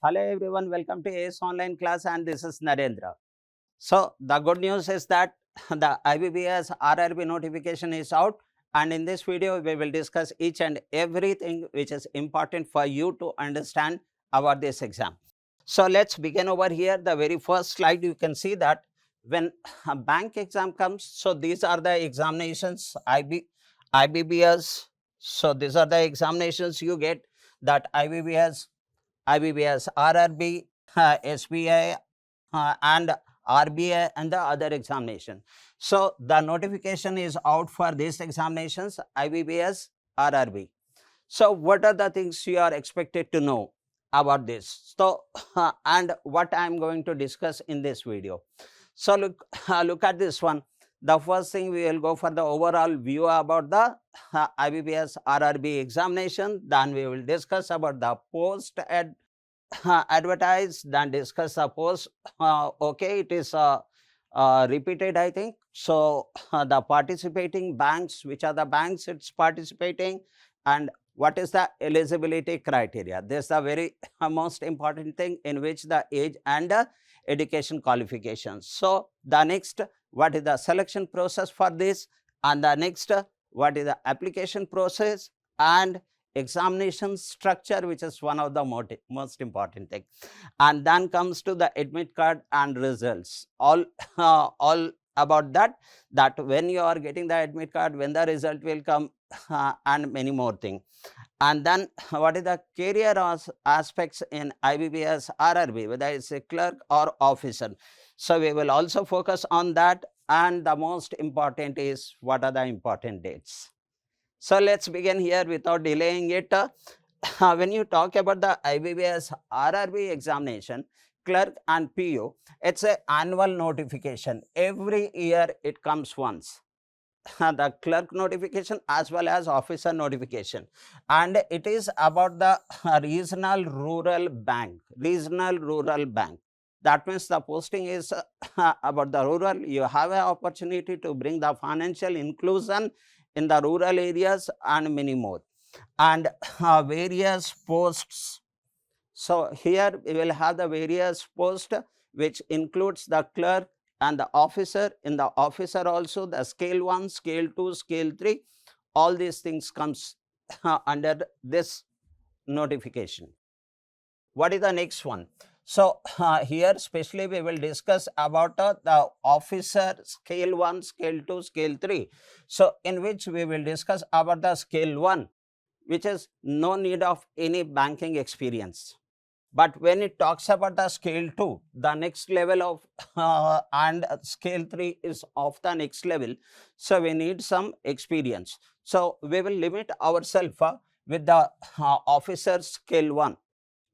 Hello everyone, welcome to ACE online class and this is Narendra. So the good news is that the IBPS RRB notification is out, and in this video we will discuss each and everything which is important for you to understand about this exam. So let's begin over here. The very first slide, you can see that when a bank exam comes, so these are the examinations IBPS. So these are the examinations you get, that IBPS RRB, SBI, and RBI and the other examination. So the notification is out for these examinations, IBPS RRB. So what are the things you are expected to know about this? So and what I am going to discuss in this video. So look at this one. The first thing, we will go for the overall view about the IBPS RRB examination. Then we will discuss about the post advertised, then discuss the post. Okay, it is repeated, I think. So the participating banks, which are the banks it's participating, and what is the eligibility criteria. This is the very most important thing, in which the age and education qualifications. So the next, what is the selection process for this, and the next, what is the application process and examination structure, which is one of the most important thing. And then comes to the admit card and results, all about that when you are getting the admit card, when the result will come, and many more things. And then what is the career aspects in IBPS RRB, whether it's a clerk or officer. So we will also focus on that, and the most important is what are the important dates. So let's begin here without delaying it. When you talk about the IBPS RRB examination, clerk and PO, it's an annual notification. Every year it comes once. The clerk notification as well as officer notification, and it is about the regional rural bank. That means the posting is about the rural. You have an opportunity to bring the financial inclusion in the rural areas and many more, and various posts. So here we will have the various posts, which includes the clerk and the officer. In the officer also, the scale 1, scale 2, scale 3, all these things comes under this notification. What is the next one? So here especially we will discuss about the officer scale 1, scale 2, scale 3. So in which we will discuss about the scale 1, which is no need of any banking experience. But when it talks about the scale 2, the next level of and scale 3 is of the next level, so we need some experience. So we will limit ourselves with the officer scale 1,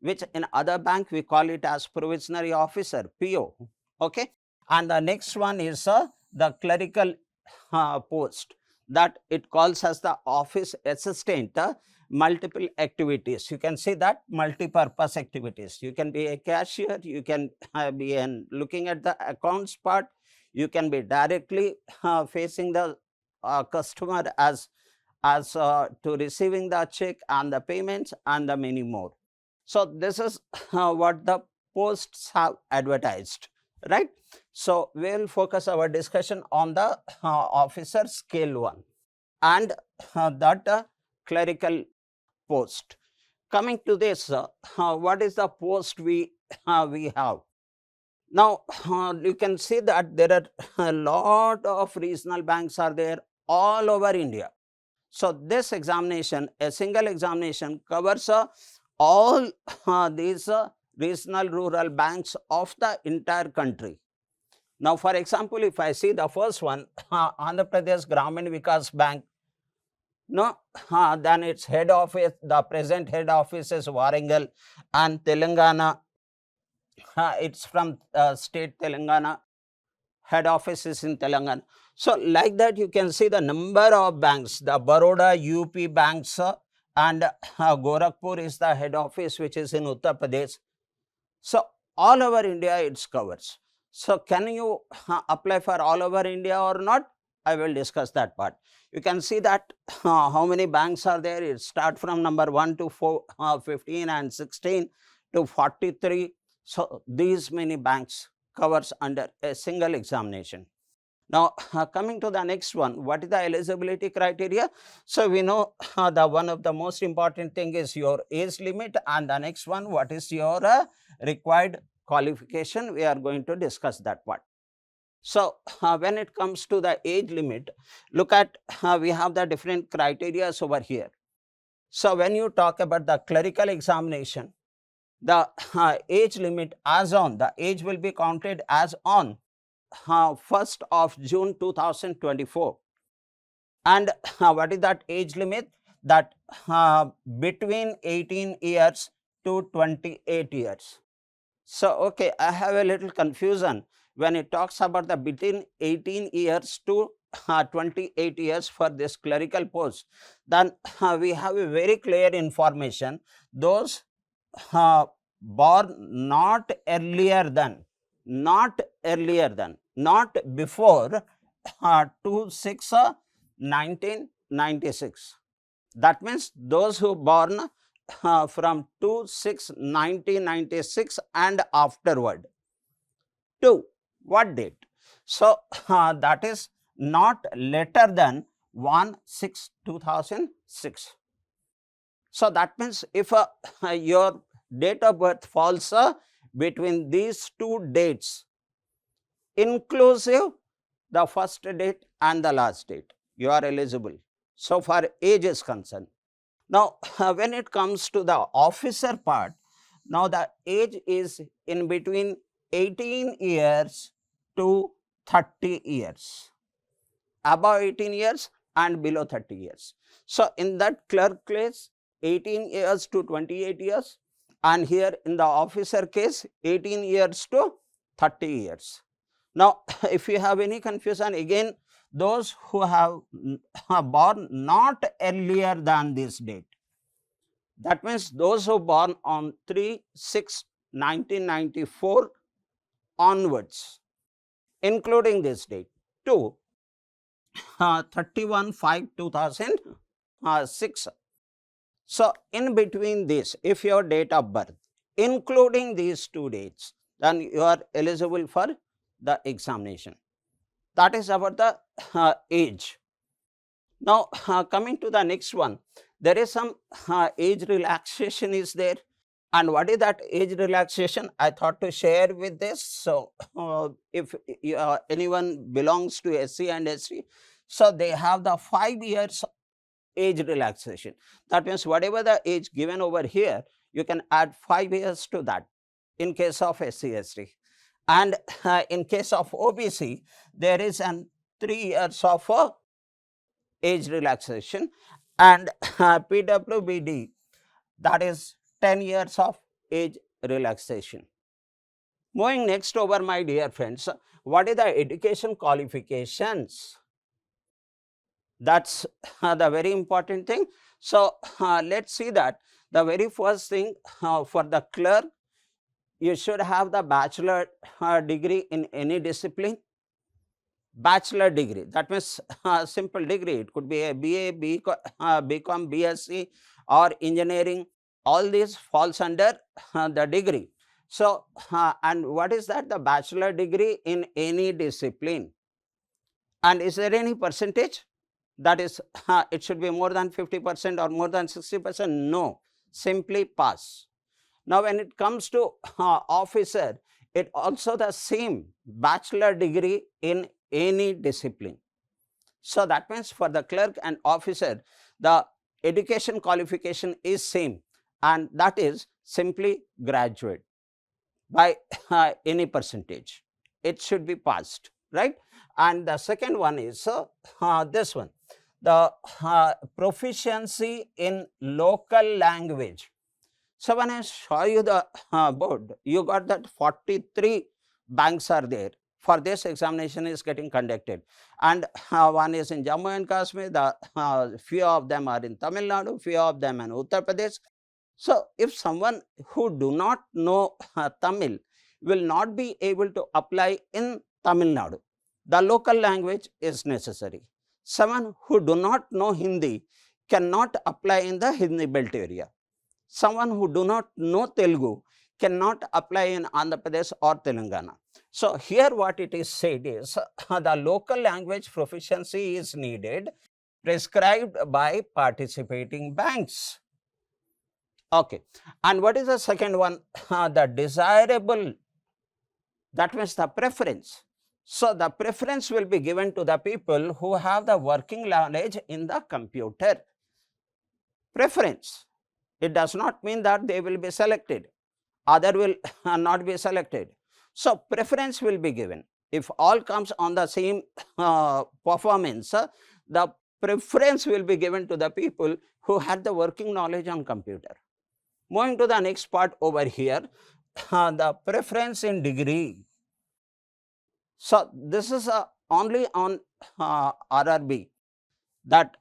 which in other bank we call it as provisionary officer, PO. Okay, and the next one is the clerical post, that it calls as the office assistant. Multiple activities, you can see that multi-purpose activities. You can be a cashier, you can be looking at the accounts part, you can be directly facing the customer as to receiving the check and the payments and the many more. So this is what the posts have advertised, right? So we will focus our discussion on the officer scale 1 and that clerical post. Coming to this, what is the post we have? Now you can see that there are a lot of regional banks are there all over India. So this examination, a single examination, covers all these regional rural banks of the entire country. Now for example, if I see the first one, Andhra Pradesh Gramin Vikas Bank, no, then its head office, the present head office is Warangal, and Telangana, it's from state Telangana, head office is in Telangana. So like that you can see the number of banks, the Baroda UP banks, and Gorakhpur is the head office, which is in Uttar Pradesh. So all over India it covers. So can you apply for all over India or not? I will discuss that part. You can see that how many banks are there. It start from number 1 to 15 and 16 to 43. So these many banks covers under a single examination. Now, coming to the next one, what is the eligibility criteria? So we know the one of the most important thing is your age limit, and the next one, what is your required qualification? We are going to discuss that part. So when it comes to the age limit, look at we have the different criteria over here. So when you talk about the clerical examination, the age limit as on, the age will be counted as on 1st of June 2024. And what is that age limit? That between 18 years to 28 years. So, okay, I have a little confusion when it talks about the between 18 years to 28 years for this clerical post. Then we have a very clear information. Those born not earlier than, not before 2/6/1996. That means those who born from 2/6/1996 and afterward. To what date? So that is not later than 1/6/2006. So that means if your date of birth falls between these two dates, inclusive the first date and the last date, you are eligible. So far age is concerned. Now, when it comes to the officer part, now the age is in between 18 years to 30 years, above 18 years and below 30 years. So in that clerk case, 18 years to 28 years, and here in the officer case, 18 years to 30 years. Now, if you have any confusion, again, those who have born not earlier than this date, that means those who born on 3/6/1994 onwards, including this date, to 31/5/2006. So in between this, if your date of birth, including these two dates, then you are eligible for the examination. That is about the age. Now, coming to the next one, there is some age relaxation is there. And what is that age relaxation? I thought to share with this. So, if anyone belongs to SC and ST, so they have the 5 years age relaxation. That means whatever the age given over here, you can add 5 years to that in case of SC, ST. And in case of OBC, there is an 3 years of age relaxation, and PWBD, that is 10 years of age relaxation. Moving next over, my dear friends, what is the education qualifications? That's the very important thing. So let's see that the very first thing for the clerk, you should have the bachelor degree in any discipline. Bachelor degree, that means simple degree. It could be a BA, BCom, BSc or engineering. All these falls under the degree. So, and what is that? The bachelor degree in any discipline. And is there any percentage? That is, it should be more than 50% or more than 60%? No, simply pass. Now, when it comes to officer, it also the same bachelor degree in any discipline. So that means for the clerk and officer, the education qualification is same, and that is simply graduate by any percentage. It should be passed, right? And the second one is this one, the proficiency in local language. So when I show you the board, you got that 43 banks are there. For this examination is getting conducted, and one is in Jammu and Kashmir, the few of them are in Tamil Nadu, few of them in Uttar Pradesh. So if someone who do not know Tamil will not be able to apply in Tamil Nadu, the local language is necessary. Someone who do not know Hindi cannot apply in the Hindi belt area. Someone who do not know Telugu cannot apply in Andhra Pradesh or Telangana. So here what it is said is the local language proficiency is needed prescribed by participating banks. Okay. And what is the second one? The desirable, that means the preference. So the preference will be given to the people who have the working knowledge in the computer. Preference. It does not mean that they will be selected, other will not be selected. So preference will be given. If all comes on the same performance, the preference will be given to the people who had the working knowledge on computer. Moving to the next part over here, the preference in degree. So this is only on RRB, that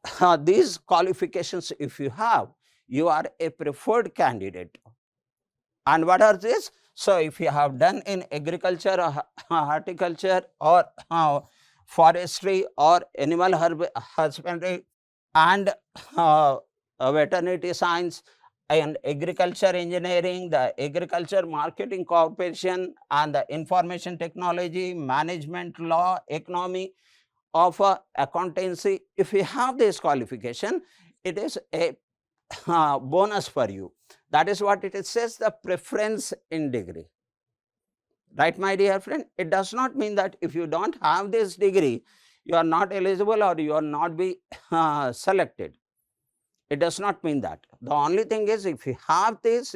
these qualifications if you have, you are a preferred candidate. And what are these? So if you have done in agriculture or horticulture or forestry or animal husbandry and veterinary science and agriculture engineering, the agriculture marketing corporation and the information technology, management, law, economy, of accountancy, if you have this qualification, it is a bonus for you. That is what it says, the preference in degree. Right, my dear friend? It does not mean that if you don't have this degree, you are not eligible or you are not be selected. It does not mean that. The only thing is, if you have this,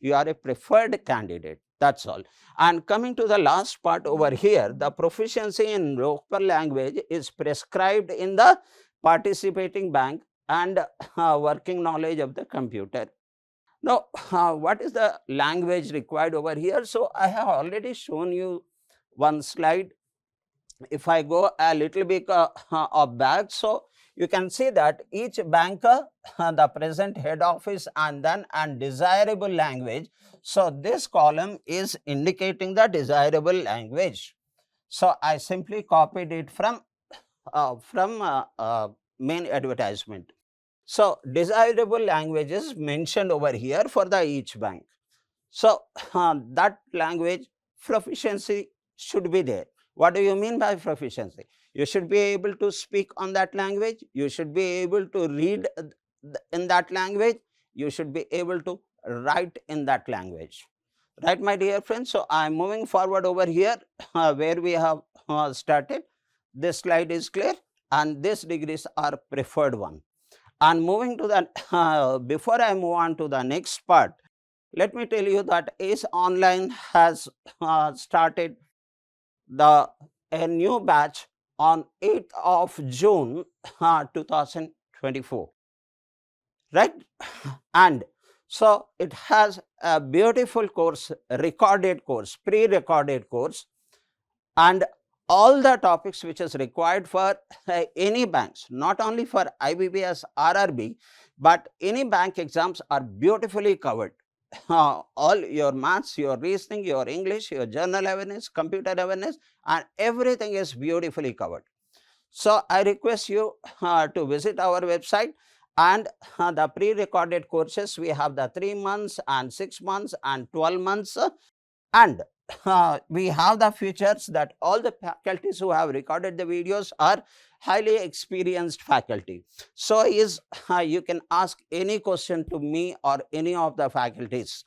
you are a preferred candidate. That's all. And coming to the last part over here, the proficiency in local language is prescribed in the participating bank and working knowledge of the computer. Now, what is the language required over here? So, I have already shown you one slide. If I go a little bit back, so you can see that each banker, the present head office and then and desirable language. So this column is indicating the desirable language. So I simply copied it from main advertisement. So desirable languages mentioned over here for the each bank. So that language proficiency should be there. What do you mean by proficiency? You should be able to speak on that language. You should be able to read in that language. You should be able to write in that language. Right, my dear friends? So I am moving forward over here where we have started. This slide is clear and these degrees are preferred one. And moving to the, before I move on to the next part, let me tell you that ACE Online has started a new batch on 8th of June 2024, right? And so it has a beautiful course, recorded course, pre-recorded course, and all the topics which is required for any banks, not only for IBPS RRB, but any bank exams are beautifully covered. All your maths, your reasoning, your English, your general awareness, computer awareness, and everything is beautifully covered. So I request you to visit our website, and the pre-recorded courses, we have the 3 months and 6 months and 12 months, and we have the features that all the faculties who have recorded the videos are highly experienced faculty. So you can ask any question to me or any of the faculties,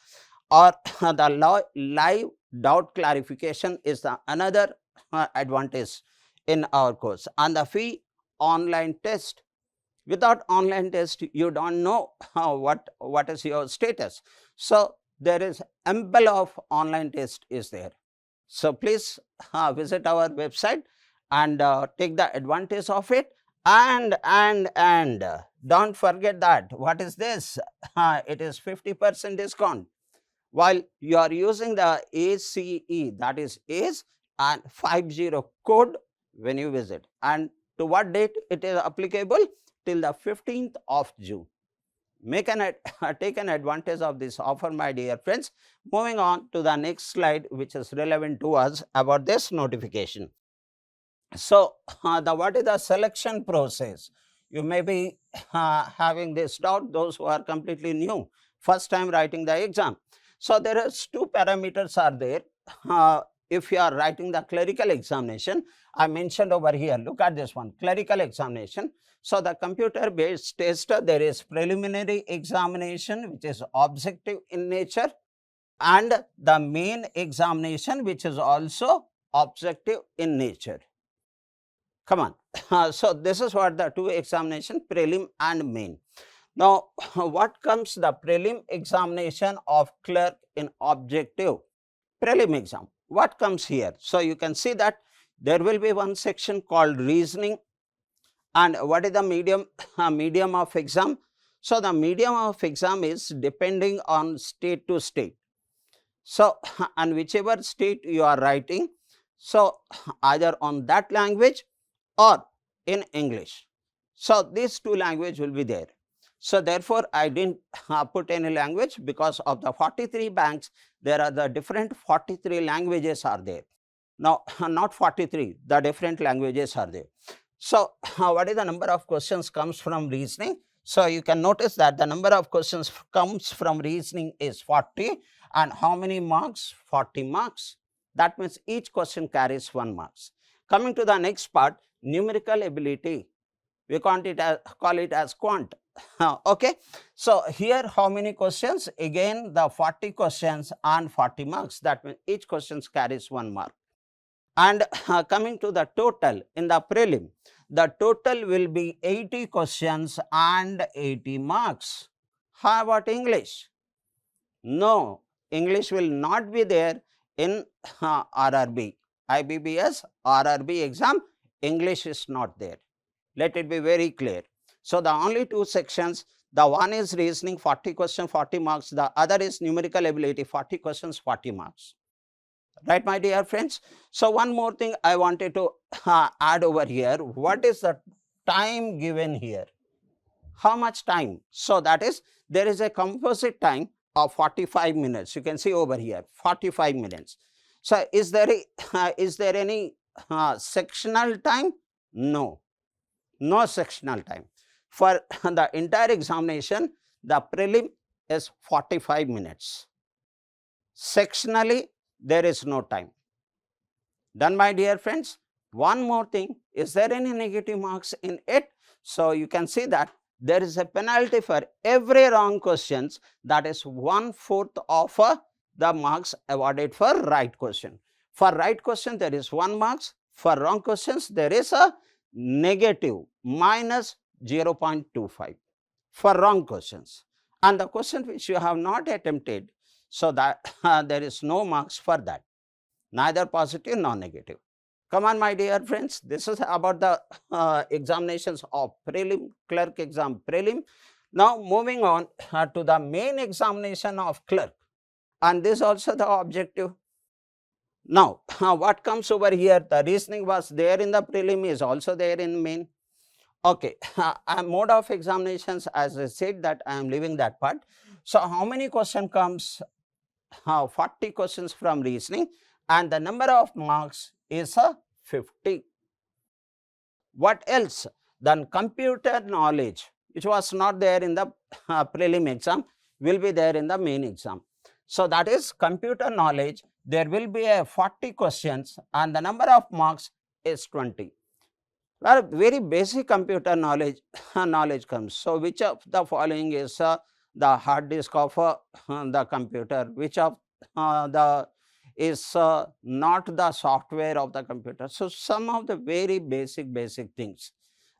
or the live doubt clarification is another advantage in our course. And the free online test. Without online test, you don't know what is your status. So there is ample of online test is there. So please visit our website and take the advantage of it. And don't forget that, what is this? It is 50% discount while you are using the ACE, that is ACE and 50 code when you visit. And to what date it is applicable? Till the 15th of June. Take an advantage of this offer, my dear friends. Moving on to the next slide, which is relevant to us about this notification. So what is the selection process? You may be having this doubt, those who are completely new, first time writing the exam. So there are two parameters are there. If you are writing the clerical examination, I mentioned over here, look at this one, clerical examination. So the computer based test, there is preliminary examination which is objective in nature, and the main examination which is also objective in nature. Come on. So this is what the two examination, prelim and main. Now what comes the prelim examination of clerk in objective prelim exam? What comes here? So you can see that there will be one section called reasoning. And what is the medium of exam? So the medium of exam is depending on state to state. So and whichever state you are writing, so either on that language or in English. So these two language will be there. So therefore I didn't put any language, because of the 43 banks, there are the different 43 languages are there. Now not 43, the different languages are there. So what is the number of questions comes from reasoning? So you can notice that the number of questions comes from reasoning is 40, and how many marks? 40 marks. That means each question carries 1 marks. Coming to the next part, numerical ability, we call it as quant. Okay. So here how many questions? Again the 40 questions and 40 marks. That means each question carries 1 mark. And coming to the total in the prelim, the total will be 80 questions and 80 marks. How about English? No, English will not be there in RRB. IBPS RRB exam, English is not there. Let it be very clear. So the only two sections, the one is reasoning, 40 questions, 40 marks. The other is numerical ability, 40 questions, 40 marks. Right, my dear friends? So one more thing I wanted to add over here. What is the time given here? How much time? So that is, there is a composite time of 45 minutes. You can see over here, 45 minutes. So is there any sectional time? No, no sectional time. For the entire examination, the prelim is 45 minutes. Sectionally, there is no time. Done, my dear friends? One more thing, is there any negative marks in it? So you can see that there is a penalty for every wrong questions, that is 1/4 of the marks awarded for right question. For right question there is 1 marks, for wrong questions there is a negative minus 0.25 for wrong questions, and the question which you have not attempted, so that there is no marks for that, neither positive nor negative. Come on, my dear friends, this is about the examinations of prelim, clerk exam prelim. Now moving on to the main examination of clerk, and this also the objective. Now what comes over here, the reasoning was there in the prelim, is also there in main. Okay, mode of examinations, as I said that I am leaving that part. So how many question comes? 40 questions from reasoning, and the number of marks is 50. What else? Then computer knowledge, which was not there in the prelim exam, will be there in the main exam. So that is computer knowledge, there will be a 40 questions and the number of marks is 20. Well, very basic computer knowledge comes. So which of the following is the hard disk of the computer? Which of the is not the software of the computer? So some of the very basic things.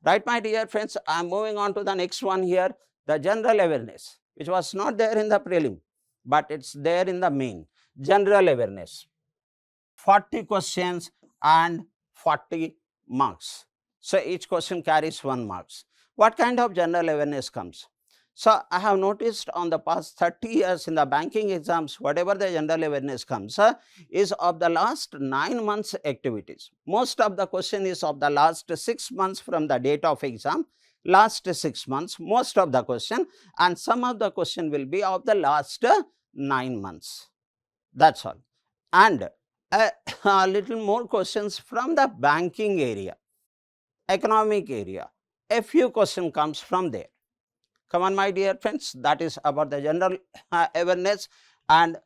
Right, my dear friends, I am moving on to the next one here, the general awareness, which was not there in the prelim, but it's there in the main. General awareness, 40 questions and 40 marks. So each question carries 1 marks. What kind of general awareness comes? So I have noticed on the past 30 years in the banking exams, whatever the general awareness comes is of the last 9 months activities. Most of the question is of the last 6 months from the date of exam, last 6 months, most of the question, and some of the question will be of the last 9 months. That's all. And a little more questions from the banking area, economic area. A few question comes from there. Come on, my dear friends, that is about the general awareness. And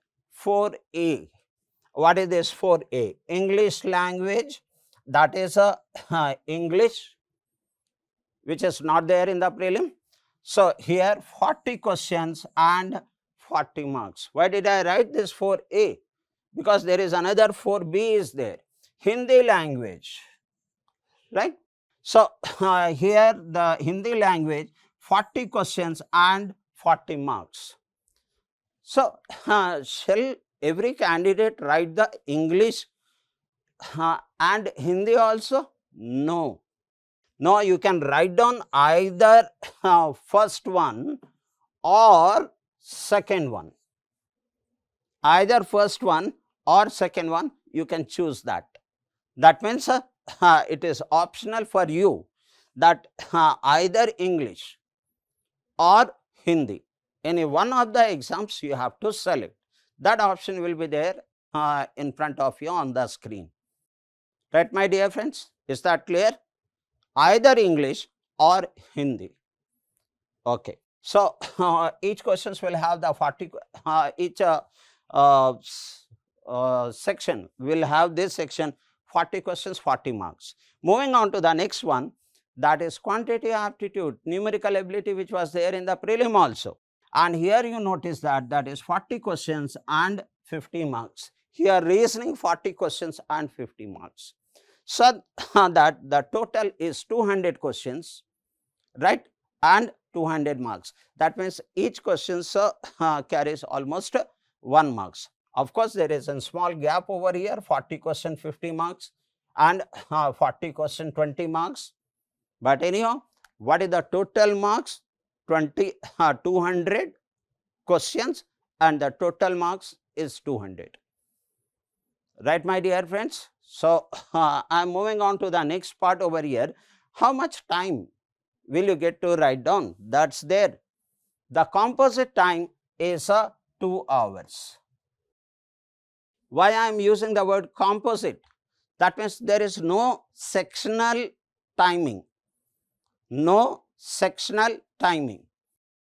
4A. What is this 4A? English language, that is a English, which is not there in the prelim. So here 40 questions and 40 marks. Why did I write this 4A? Because there is another 4B is there, Hindi language, right? So here the Hindi language, 40 questions and 40 marks. So shall every candidate write the English and Hindi also? No. No, you can write down either first one or second one. Either first one or second one, you can choose that. That means it is optional for you that either English or Hindi, any one of the exams you have to select. That option will be there in front of you on the screen. Right, my dear friends? Is that clear? Either English or Hindi. Okay. So each questions will have the 40, each section will have this section 40 questions, 40 marks. Moving on to the next one, that is quantitative aptitude, numerical ability, which was there in the prelim also. And here you notice that that is 40 questions and 50 marks. Here reasoning 40 questions and 50 marks. So that the total is 200 questions, right, and 200 marks. That means each question carries almost 1 marks. Of course, there is a small gap over here, 40 question 50 marks and 40 question 20 marks. But anyhow, what is the total marks? 200 questions and the total marks is 200. Right, my dear friends? So I am moving on to the next part over here. How much time will you get to write down? That's there. The composite time is 2 hours. Why I am using the word composite? That means there is no sectional timing. No sectional timing.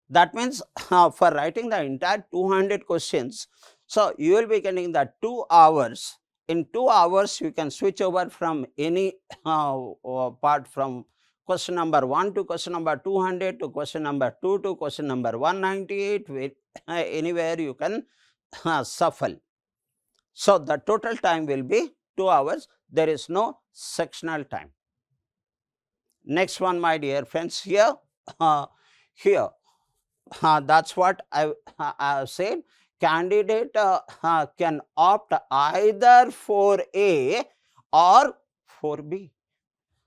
That means for writing the entire 200 questions, so you will be getting the 2 hours. In 2 hours, you can switch over from any part, from question number 1 to question number 200 to question number 2 to question number 198, anywhere you can shuffle. So the total time will be 2 hours. There is no sectional time. Next one, my dear friends, here, that's what I have said. Candidate can opt either for A or for B.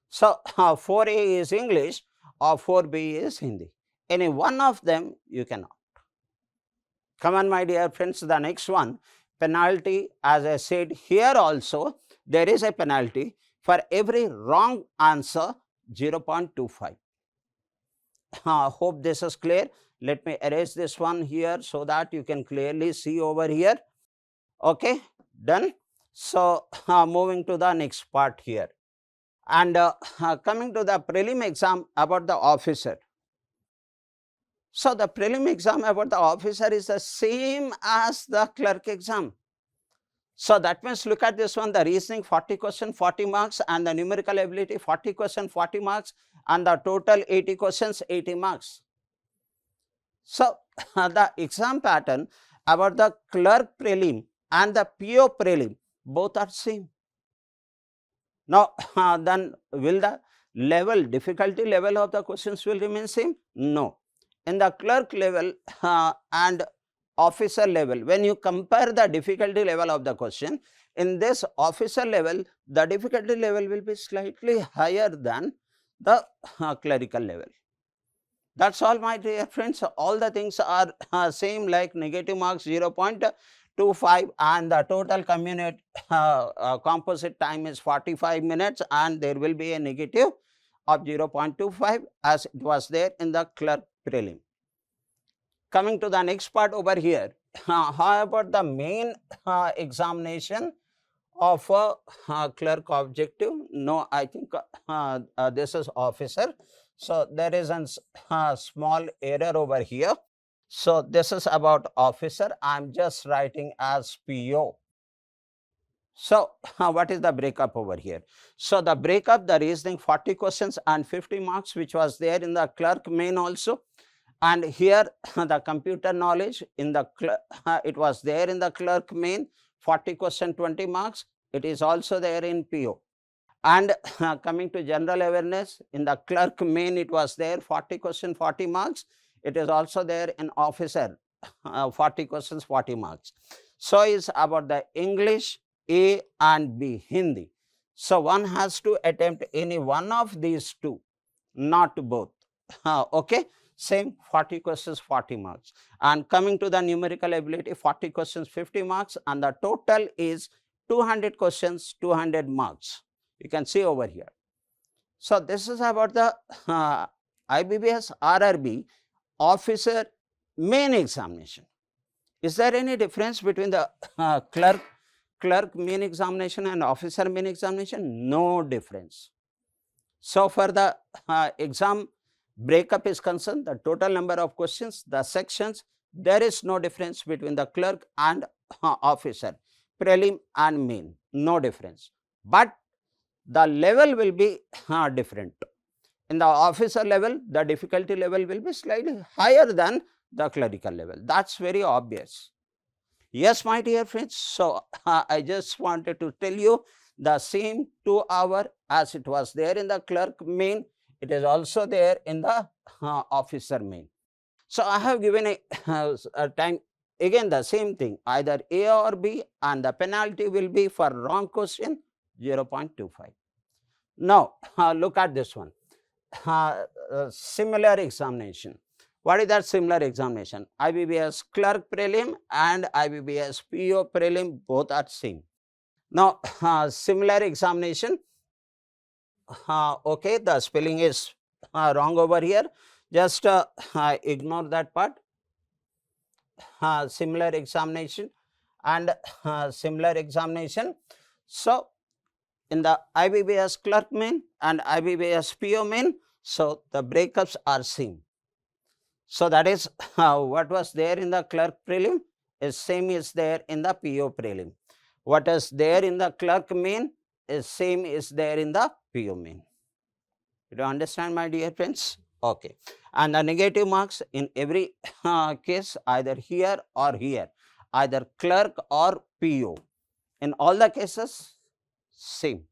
So 4A is English or 4B is Hindi. Any one of them you can opt. Come on, my dear friends, the next one, penalty. As I said, here also there is a penalty for every wrong answer, 0.25. Hope this is clear. Let me erase this one here so that you can clearly see over here. Okay, done. So moving to the next part here, and coming to the prelim exam about the officer. So the prelim exam about the officer is the same as the clerk exam. So that means, look at this one, the reasoning 40 question 40 marks and the numerical ability 40 question 40 marks and the total 80 questions 80 marks. So the exam pattern about the clerk prelim and the PO prelim, both are same. Now then will the level, difficulty level of the questions will remain same? No. In the clerk level and officer level, when you compare the difficulty level of the question, in this officer level, the difficulty level will be slightly higher than the clerical level. That's all, my dear friends. All the things are same, like negative marks 0.25 and the total composite time is 45 minutes and there will be a negative of 0.25 as it was there in the clerk prelim. Coming to the next part over here, how about the main examination of clerk objective? No, I think this is officer. So there is a small error over here. So this is about officer. I'm just writing as PO. So what is the breakup over here? So the breakup, the reasoning 40 questions and 50 marks, which was there in the clerk main also. And here the computer knowledge in the it was there in the clerk main, 40 question 20 marks. It is also there in PO. And coming to general awareness, in the clerk main it was there, 40 question 40 marks. It is also there in officer, 40 questions 40 marks. So is about the English A and B, Hindi. So one has to attempt any one of these two, not both. Okay, same 40 questions 40 marks. And coming to the numerical ability, 40 questions 50 marks, and the total is 200 questions 200 marks. You can see over here. So this is about the IBPS RRB officer main examination. Is there any difference between the clerk main examination and officer main examination? No difference. So for the exam breakup is concerned, the total number of questions, the sections, there is no difference between the clerk and officer, prelim and main, no difference. But the level will be different. In the officer level, the difficulty level will be slightly higher than the clerical level. That's very obvious. Yes, my dear friends. So I just wanted to tell you the same 2 hour as it was there in the clerk main, it is also there in the officer main. So I have given a time, again the same thing, either A or B, and the penalty will be for wrong question 0.25. Now look at this one, similar examination. What is that similar examination? IBPS clerk prelim and IBPS PO prelim, both are same. Now similar examination, okay, the spelling is wrong over here, just ignore that part. Similar examination and similar examination. So in the IBPS clerk main and IBPS PO main, so the breakups are same. So that is what was there in the clerk prelim is same is there in the PO prelim. What is there in the clerk main is same is there in the PO main. You understand, my dear friends? Okay. And the negative marks in every case, either here or here, either clerk or PO. In all the cases, same.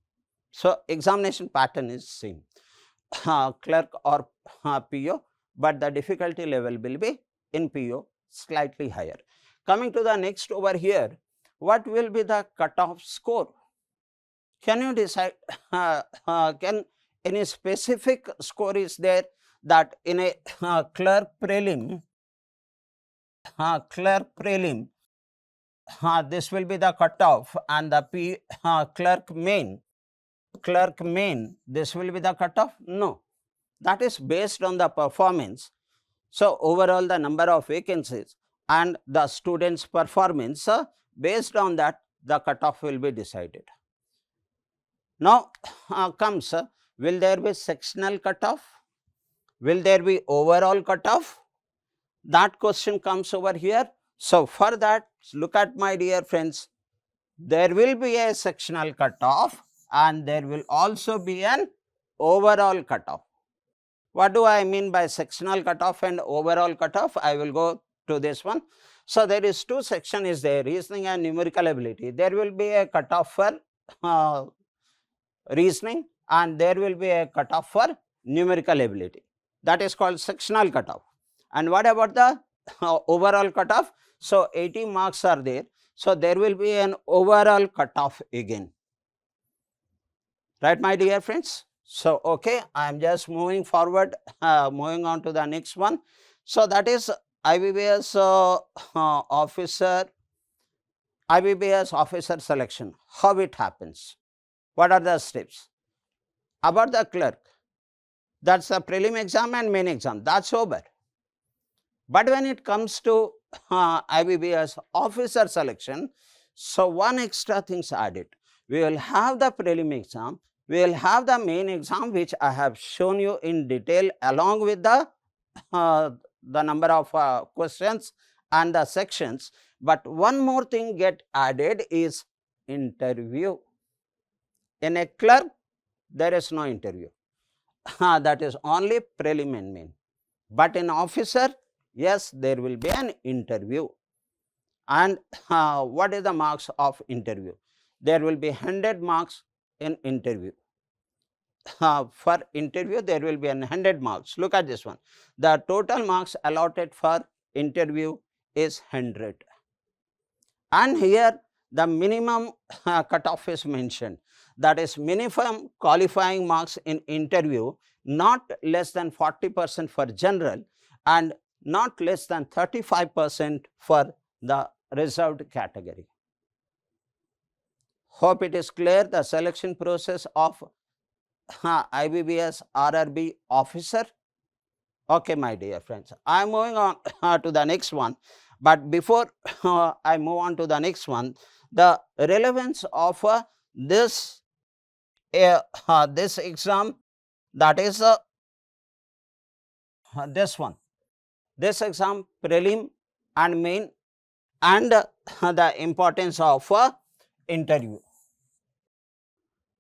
So examination pattern is same, clerk or PO, but the difficulty level will be in PO slightly higher. Coming to the next over here, what will be the cutoff score? Can you decide? Can any specific score is there that in a clerk prelim, this will be the cutoff, and the clerk main, this will be the cutoff? No, that is based on the performance. So overall the number of vacancies and the students' performance, based on that the cutoff will be decided. Now comes, will there be sectional cutoff? Will there be overall cutoff? That question comes over here. So for that, look at, my dear friends, there will be a sectional cutoff and there will also be an overall cutoff. What do I mean by sectional cutoff and overall cutoff? I will go to this one. So there is two section is there, reasoning and numerical ability. There will be a cutoff for reasoning and there will be a cutoff for numerical ability. That is called sectional cutoff. And what about the overall cutoff? So 80 marks are there. So there will be an overall cutoff again. Right, my dear friends? So okay, I am just moving forward, moving on to the next one. So that is IBPS officer selection. How it happens? What are the steps? About the clerk, that's the prelim exam and main exam, that's over. But when it comes to IBPS officer selection, so one extra things added. We will have the prelim exam, we will have the main exam, which I have shown you in detail along with the the number of questions and the sections, but one more thing get added is interview. In a clerk, there is no interview. That is only prelim and main. But in officer, yes, there will be an interview. And what is the marks of interview? There will be 100 marks in interview. For interview, there will be 100 marks. Look at this one. The total marks allotted for interview is 100. And here the minimum cutoff is mentioned. That is minimum qualifying marks in interview not less than 40% for general and not less than 35% for the reserved category. Hope it is clear the selection process of IBPS RRB officer. Okay, my dear friends, I am moving on to the next one. But before I move on to the next one, the relevance of this exam, that is this one, this exam prelim and main, and the importance of interview.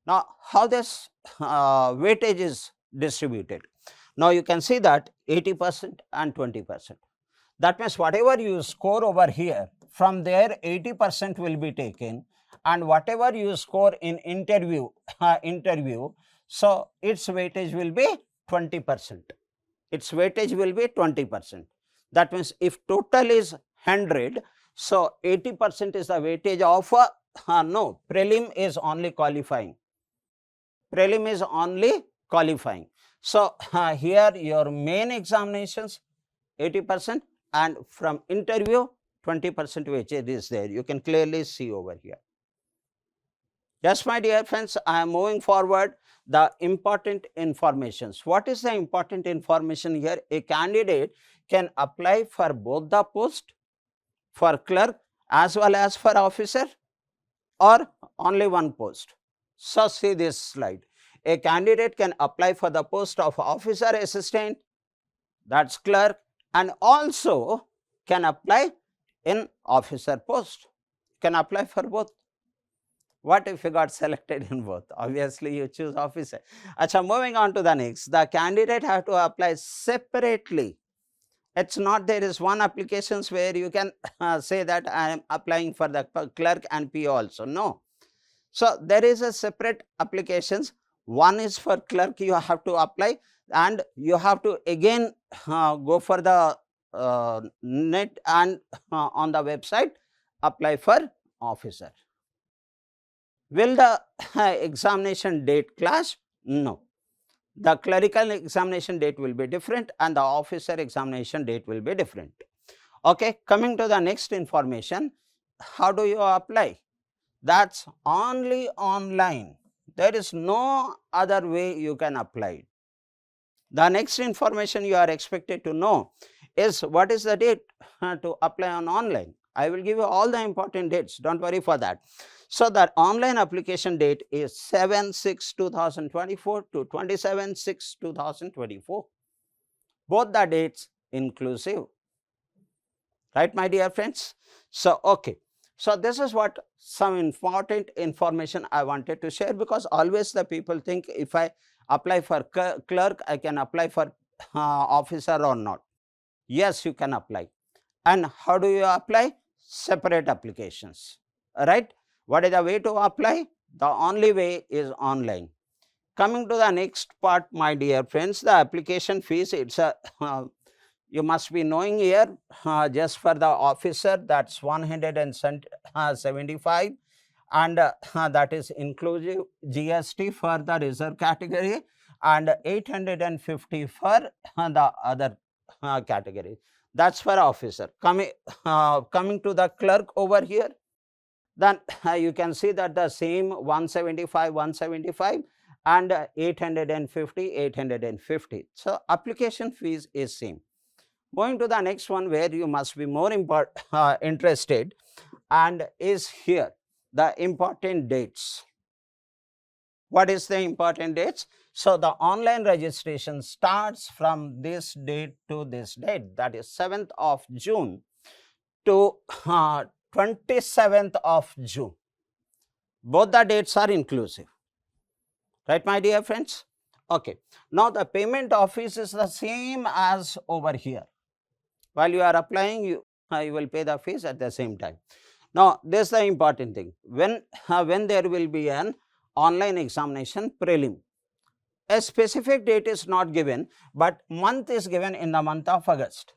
Now, how this weightage is distributed? Now, you can see that 80% and 20%. That means whatever you score over here, from there 80% will be taken, and whatever you score in interview, so its weightage will be 20%. Its weightage will be 20%. That means if total is 100, so 80% is the weightage of no, prelim is only qualifying. Prelim is only qualifying. So here your main examinations 80% and from interview 20% weightage is there. You can clearly see over here. Yes, my dear friends, I am moving forward. The important informations. What is the important information here? A candidate can apply for both the post, for clerk as well as for officer, or only one post. So, see this slide. A candidate can apply for the post of officer assistant, that is clerk, and also can apply in officer post, can apply for both. What if you got selected in both? Obviously, you choose officer. Achha, moving on to the next, the candidate have to apply separately. It's not there is one applications where you can say that I am applying for the clerk and PO also. No. So, there is a separate applications. One is for clerk you have to apply, and you have to again go for the net and on the website apply for officer. Will the examination date clash? No. The clerical examination date will be different and the officer examination date will be different. Okay, coming to the next information, how do you apply? That's only online. There is no other way you can apply it. The next information you are expected to know is what is the date to apply on online. I will give you all the important dates, don't worry for that. So, the online application date is 7/6/2024 to 27/6/2024. Both the dates inclusive, right, my dear friends? So, okay. So, this is what some important information I wanted to share, because always the people think if I apply for clerk, I can apply for officer or not. Yes, you can apply. And how do you apply? Separate applications, right? What is the way to apply? The only way is online. Coming to the next part, my dear friends, the application fees, it's a you must be knowing here, just for the officer that's 175, and that is inclusive GST for the reserve category, and 850 for the other category. That's for officer. Coming to the clerk over here, then you can see that the same 175 and 850. So, application fees is same. Moving to the next one where you must be more interested, and is here the important dates. What is the important dates? So the online registration starts from this date to this date, that is 7th of June to 27th of June. Both the dates are inclusive, right, my dear friends? Okay. Now the payment office is the same as over here. While you are applying, you will pay the fees at the same time. Now this is the important thing. When there will be an online examination prelim, a specific date is not given, but month is given in the month of August.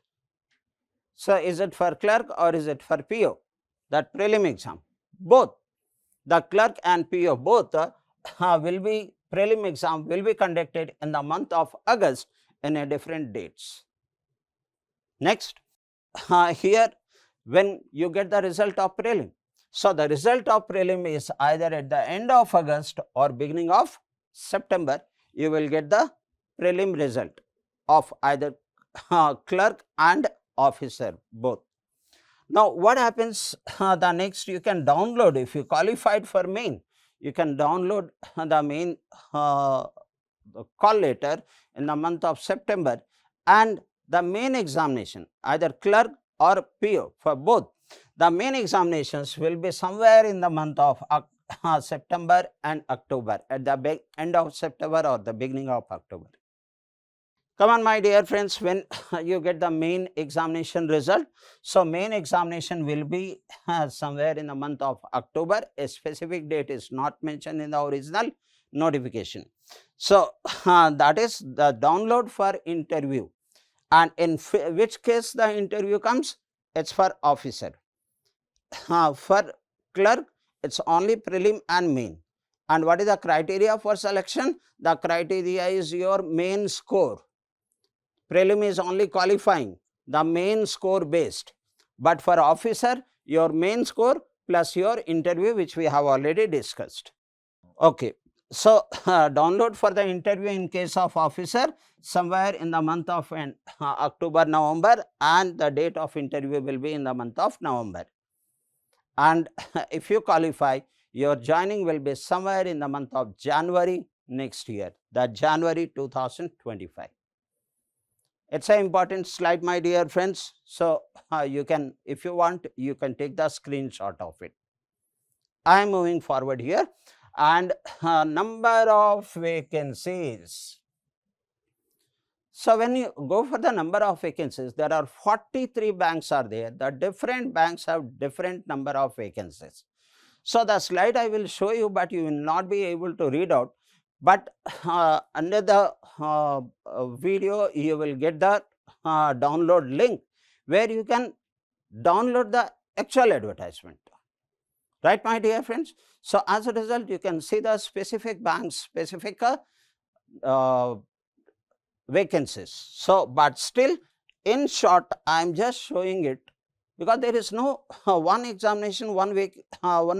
So is it for clerk or is it for PO? That prelim exam, both the clerk and PO both will be prelim exam will be conducted in the month of August in a different dates. Next, here when you get the result of prelim, so the result of prelim is either at the end of August or beginning of September, you will get the prelim result of either clerk and officer both. Now what happens, the next you can download, if you qualified for main, you can download the main call letter in the month of September, and the main examination either clerk or PO for both, the main examinations will be somewhere in the month of September and October, at the end of September or the beginning of October. Come on, my dear friends, when you get the main examination result, so main examination will be somewhere in the month of October. A specific date is not mentioned in the original notification. So that is the download for interview, and in which case the interview comes, it's for officer. For clerk, it's only prelim and main. And what is the criteria for selection? The criteria is your main score. Prelim is only qualifying, the main score based, but for officer, your main score plus your interview, which we have already discussed. Okay. So download for the interview in case of officer somewhere in the month of October, November, and the date of interview will be in the month of November. And if you qualify, your joining will be somewhere in the month of January next year, that January 2025. It's an important slide, my dear friends. So you can, if you want, you can take the screenshot of it. I am moving forward here, and number of vacancies. So when you go for the number of vacancies, there are 43 banks are there. The different banks have different number of vacancies. So the slide I will show you, but you will not be able to read out. But under the video, you will get the download link where you can download the actual advertisement. Right, my dear friends? So as a result, you can see the specific banks, specific vacancies. So, but still, in short, I am just showing it because there is no one examination, one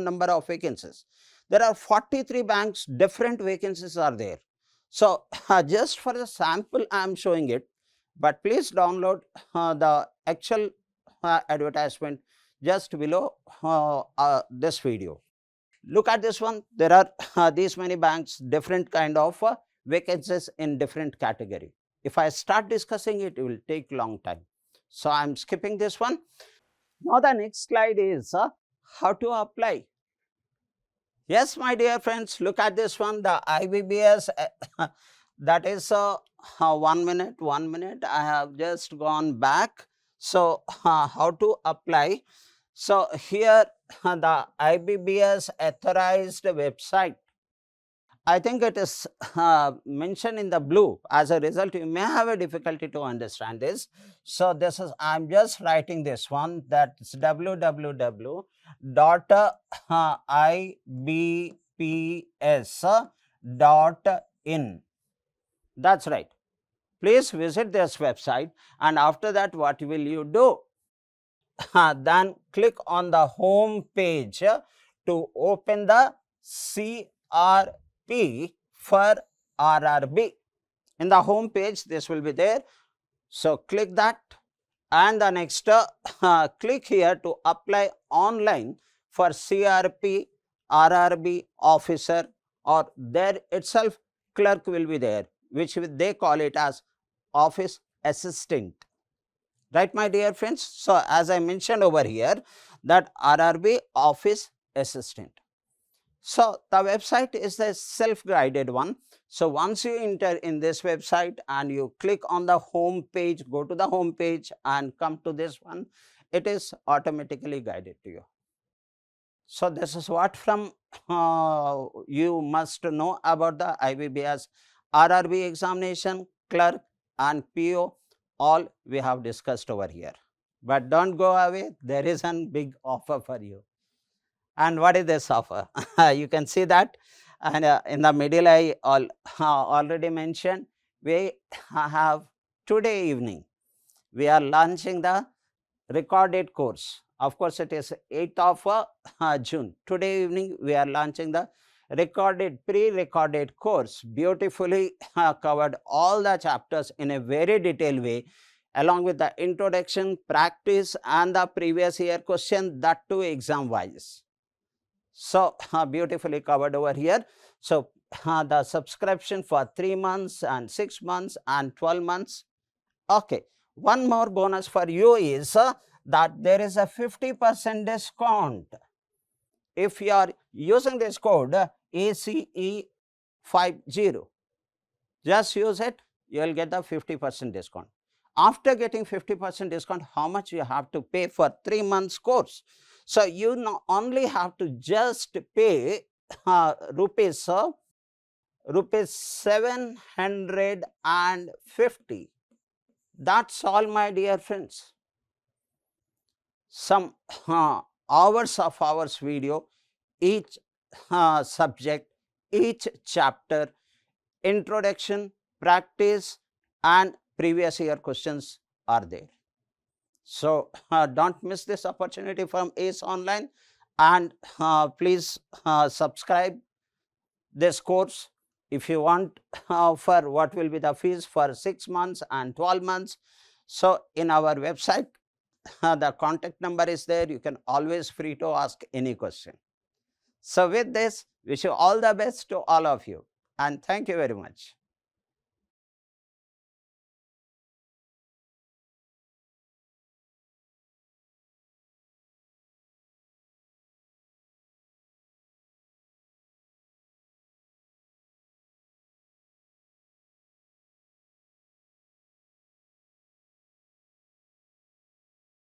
number of vacancies. There are 43 banks, different vacancies are there. So just for the sample, I am showing it, but please download the actual advertisement just below this video. Look at this one. There are these many banks, different kind of vacancies in different category. If I start discussing it, it will take long time. So I am skipping this one. Now the next slide is how to apply. Yes, my dear friends, look at this one, the IBPS, that is 1 minute, I have just gone back. So how to apply? So here the IBPS authorized website, I think it is mentioned in the blue. As a result, you may have a difficulty to understand this. So this is, I am just writing this one, that's www.ibps.in. That's right. Please visit this website, and after that, what will you do? Then click on the home page to open the CRP for RRB. In the home page, this will be there. So click that, and the next click here to apply online for CRP RRB officer, or there itself clerk will be there, which they call it as office assistant. Right, my dear friends? So, as I mentioned over here, that RRB office assistant. So, the website is the self-guided one. So, once you enter in this website and you click on the home page, go to the home page and come to this one, it is automatically guided to you. So, this is what from you must know about the IBPS RRB examination, clerk and PO, all we have discussed over here. But don't go away, there is a big offer for you. And what is this offer? You can see that, and in the middle I already mentioned, we have today evening, we are launching the recorded course. Of course, it is 8th of June. Today evening, we are launching the pre-recorded course, beautifully covered all the chapters in a very detailed way, along with the introduction, practice and the previous year question, that too exam wise. So, beautifully covered over here. So, the subscription for 3 months and 6 months and 12 months. Okay, one more bonus for you is that there is a 50% discount. If you are using this code ACE50, just use it, you will get the 50% discount. After getting 50% discount, how much you have to pay for 3 months course? So, you not only have to just pay rupees 750. That's all, my dear friends. Some hours of hours video, each subject, each chapter, introduction, practice and previous year questions are there. So, don't miss this opportunity from ACE Online, and please subscribe this course. If you want for what will be the fees for 6 months and 12 months. So, in our website, the contact number is there. You can always free to ask any question. So, with this, wish you all the best to all of you, and thank you very much.